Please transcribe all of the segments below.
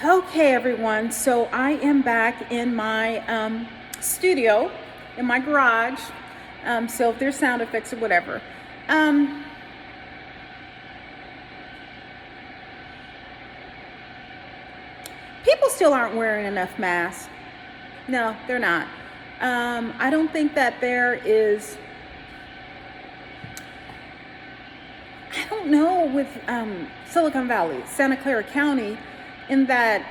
Okay, everyone. So I am back in my studio, in my garage. So if there's sound effects or whatever. People still aren't wearing enough masks. No, they're not. I don't think that there is. I don't know with Silicon Valley, Santa Clara County, in that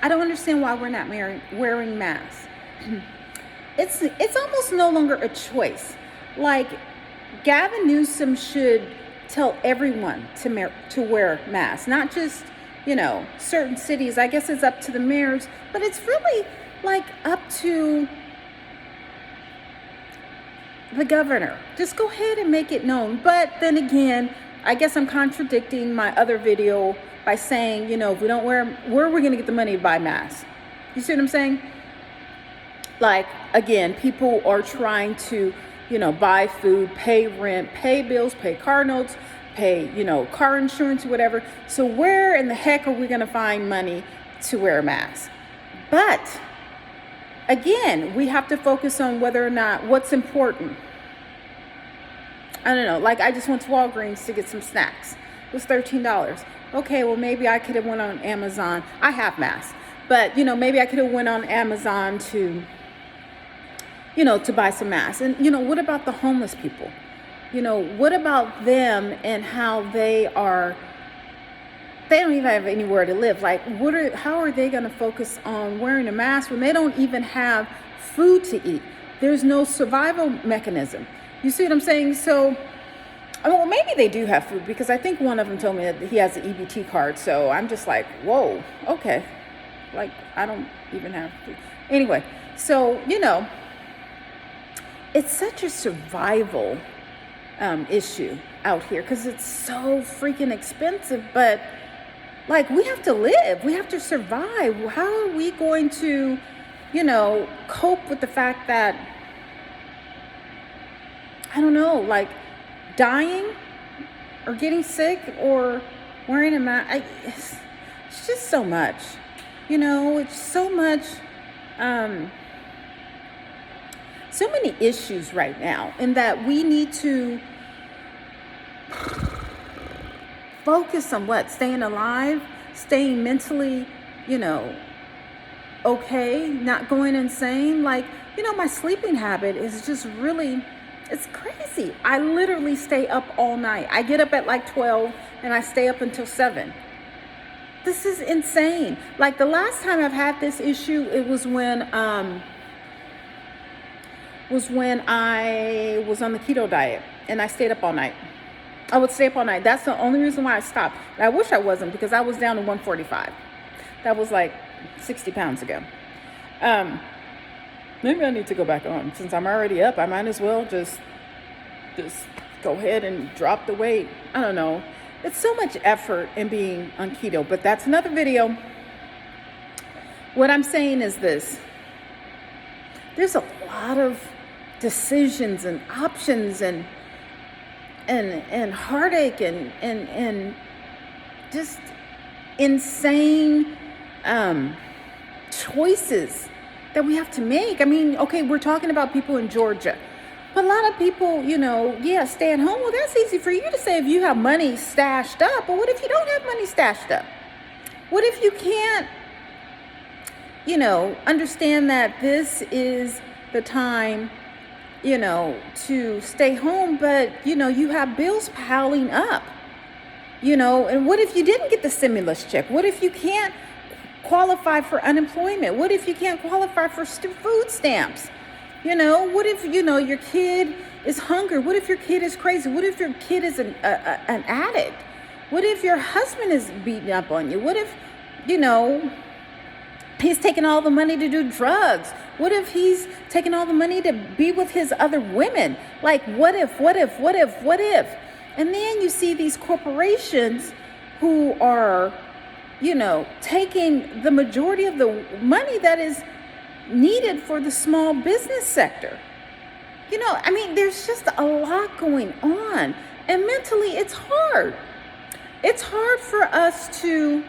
I don't understand why we're not wearing masks. It's almost no longer a choice. Like Gavin Newsom should tell everyone to wear masks, not just certain cities. I guess it's up to the mayors, but it's really like up to the governor. Just go ahead and make it known. But then again, I guess I'm contradicting my other video by saying, if we don't wear, where are we going to get the money to buy masks? You see what I'm saying? Like, again, people are trying to, buy food, pay rent, pay bills, pay car notes, pay, car insurance, whatever. So where in the heck are we going to find money to wear a mask? But again, we have to focus on whether or not what's important. I don't know. Like I just went to Walgreens to get some snacks. It was $13. Okay, well maybe I could have went on Amazon. I have masks, but maybe I could have went on Amazon to, to buy some masks. And what about the homeless people? What about them and how they don't even have anywhere to live. Like, how are they going to focus on wearing a mask when they don't even have food to eat? There's no survival mechanism. You see what I'm saying? So, well, maybe they do have food, because I think one of them told me that he has an EBT card. So I'm just like, whoa, okay. Like, I don't even have food. Anyway, so, it's such a survival issue out here because it's so freaking expensive. But like, we have to live, we have to survive. How are we going to, cope with the fact that, I don't know, like dying or getting sick or wearing a mask? It's just so much, it's so much, so many issues right now, in that we need to focus on what? Staying alive, staying mentally, okay, not going insane. Like, my sleeping habit is just really, it's crazy. I literally stay up all night. I get up at like 12 and I stay up until 7. This is insane. Like the last time I've had this issue, it was when I was on the keto diet and I stayed up all night. I would stay up all night. That's the only reason why I stopped. And I wish I wasn't, because I was down to 145. That was like 60 pounds ago. Maybe I need to go back on. Since I'm already up, I might as well just go ahead and drop the weight. I don't know. It's so much effort in being on keto, but that's another video. What I'm saying is this. There's a lot of decisions and options and heartache and just insane choices that we have to make. I mean, okay, we're talking about people in Georgia, but a lot of people, stay at home. Well, that's easy for you to say if you have money stashed up. But what if you don't have money stashed up? What if you can't, understand that this is the time, to stay home, but, you have bills piling up, and what if you didn't get the stimulus check? What if you can't qualify for unemployment? What if you can't qualify for food stamps? What if, your kid is hungry? What if your kid is crazy? What if your kid is an addict? What if your husband is beating up on you? What if, he's taking all the money to do drugs? What if he's taking all the money to be with his other women? Like, what if? And then you see these corporations who are, taking the majority of the money that is needed for the small business sector. There's just a lot going on. And mentally, it's hard. It's hard for us to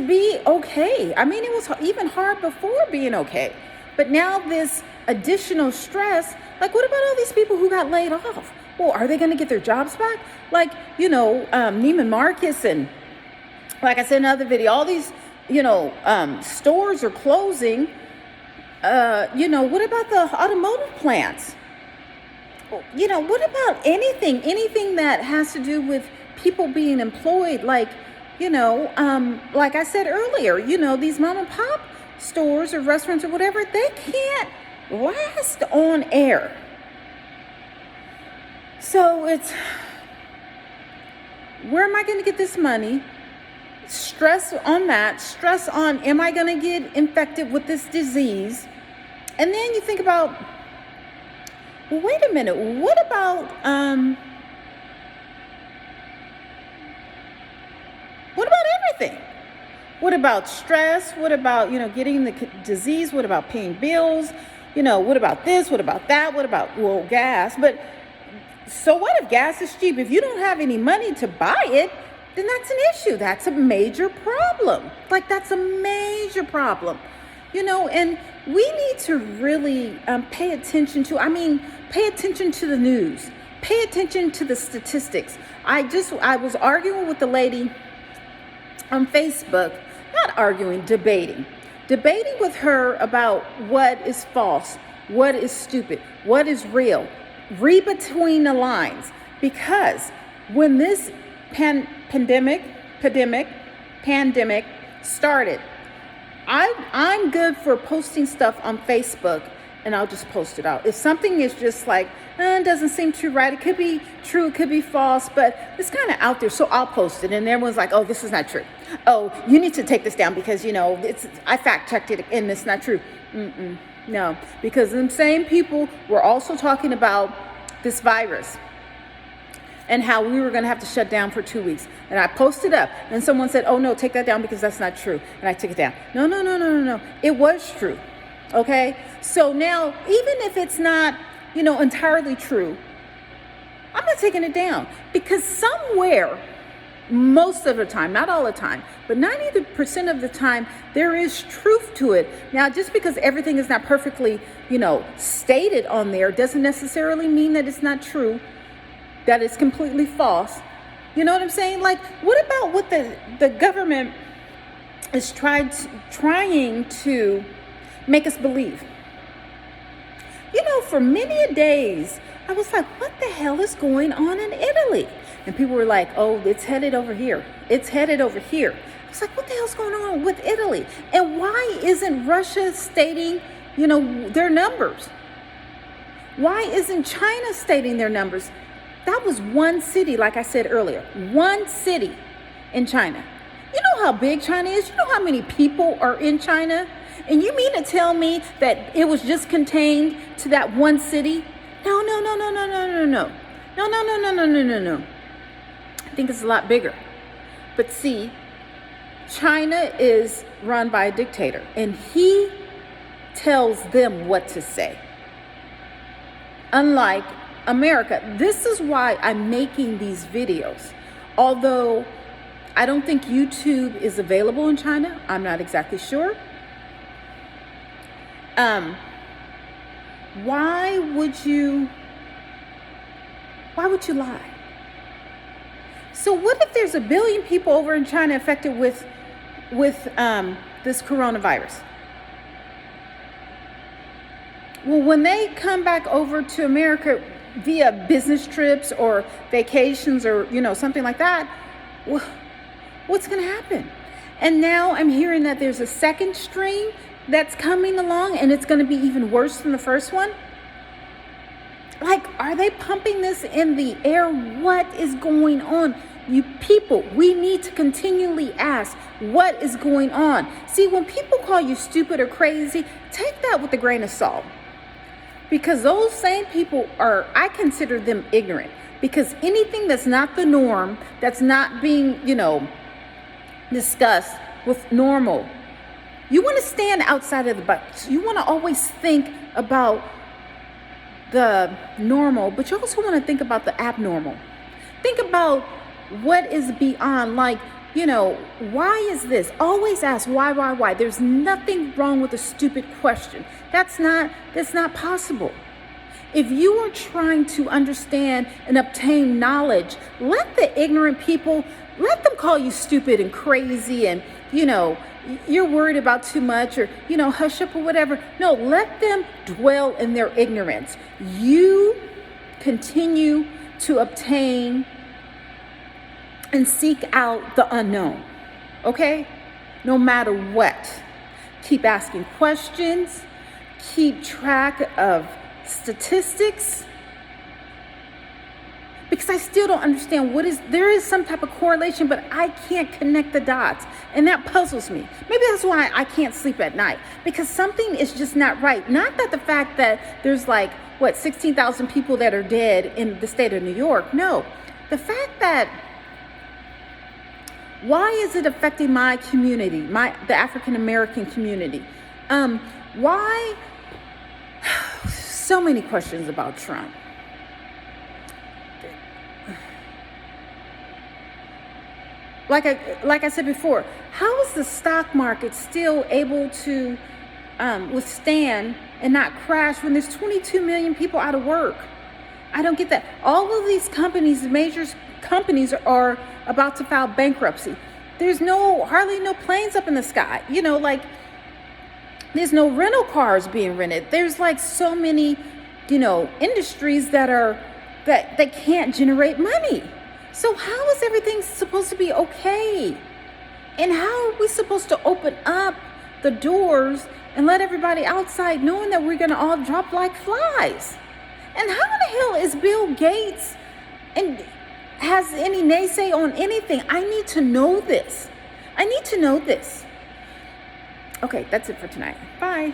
be okay. I mean, it was even hard before being okay. But now this additional stress, like what about all these people who got laid off? Well, are they going to get their jobs back? Like, Neiman Marcus, and like I said in another video, all these, stores are closing. What about the automotive plants? What about anything that has to do with people being employed? Like I said earlier, these mom and pop stores or restaurants or whatever, they can't last on air. So it's, where am I going to get this money? Stress on that, stress on, am I going to get infected with this disease? And then you think about, well, wait a minute, what about everything? What about stress? What about, getting the disease? What about paying bills? What about this? What about that? What about, well, gas? But so what if gas is cheap? If you don't have any money to buy it, then that's an issue. That's a major problem. Like, that's a major problem. And we need to really pay attention to the news. Pay attention to the statistics. I was arguing with the lady on Facebook, not arguing, debating with her about what is false, what is stupid, what is real. Read between the lines, because when this pandemic started, I'm good for posting stuff on Facebook, and I'll just post it out. If something is just like, it doesn't seem too right, it could be true, it could be false, but it's kind of out there, so I'll post it. And everyone's like, oh, this is not true. Oh, you need to take this down because, I fact-checked it and it's not true. No, because the same people were also talking about this virus and how we were going to have to shut down for 2 weeks. And I posted up, and someone said, oh, no, take that down because that's not true. And I took it down. No. It was true. Okay? So now, even if it's not, entirely true, I'm not taking it down, because somewhere, most of the time, not all the time, but 90% of the time, there is truth to it. Now, just because everything is not perfectly, stated on there doesn't necessarily mean that it's not true, that it's completely false. You know what I'm saying? Like, what about what the government is trying to make us believe? For many days, I was like, what the hell is going on in Italy? And people were like, oh, it's headed over here. It's headed over here. I was like, what the hell's going on with Italy? And why isn't Russia stating, their numbers? Why isn't China stating their numbers? That was one city, like I said earlier, one city in China. You know how big China is? You know how many people are in China? And you mean to tell me that it was just contained to that one city? No. I think it's a lot bigger. But see, China is run by a dictator, and he tells them what to say. Unlike America. This is why I'm making these videos. Although I don't think YouTube is available in China. I'm not exactly sure. Why would you lie? So what if there's 1 billion people over in China affected with this coronavirus? Well, when they come back over to America via business trips or vacations or, something like that, what's going to happen? And now I'm hearing that there's a second stream that's coming along, and it's going to be even worse than the first one. Like, are they pumping this in the air? What is going on? You people, we need to continually ask, what is going on? See, when people call you stupid or crazy, take that with a grain of salt. Because those same people I consider them ignorant. Because anything that's not the norm, that's not being, discussed with normal, you want to stand outside of the box. You want to always think about the normal, but you also want to think about the abnormal. Think about What is beyond? Like, why is this? Always ask why? There's nothing wrong with a stupid question. That's not possible. If you are trying to understand and obtain knowledge, let the ignorant people, let them call you stupid and crazy and, you're worried about too much or, hush up or whatever. No, let them dwell in their ignorance. You continue to obtain and seek out the unknown, okay? No matter what. Keep asking questions. Keep track of statistics. Because I still don't understand there is some type of correlation, but I can't connect the dots. And that puzzles me. Maybe that's why I can't sleep at night. Because something is just not right. Not that the fact that there's 16,000 people that are dead in the state of New York. No. The fact that why is it affecting my community, the African American community? Why? So many questions about Trump. Like I said before, how is the stock market still able to withstand and not crash when there's 22 million people out of work? I don't get that. All of these companies, major companies, are about to file bankruptcy. There's hardly no planes up in the sky. There's no rental cars being rented. There's so many, industries that they can't generate money. So how is everything supposed to be okay? And how are we supposed to open up the doors and let everybody outside knowing that we're going to all drop like flies? And how in the hell is Bill Gates and has any naysay on anything? I need to know this. Okay, that's it for tonight. Bye.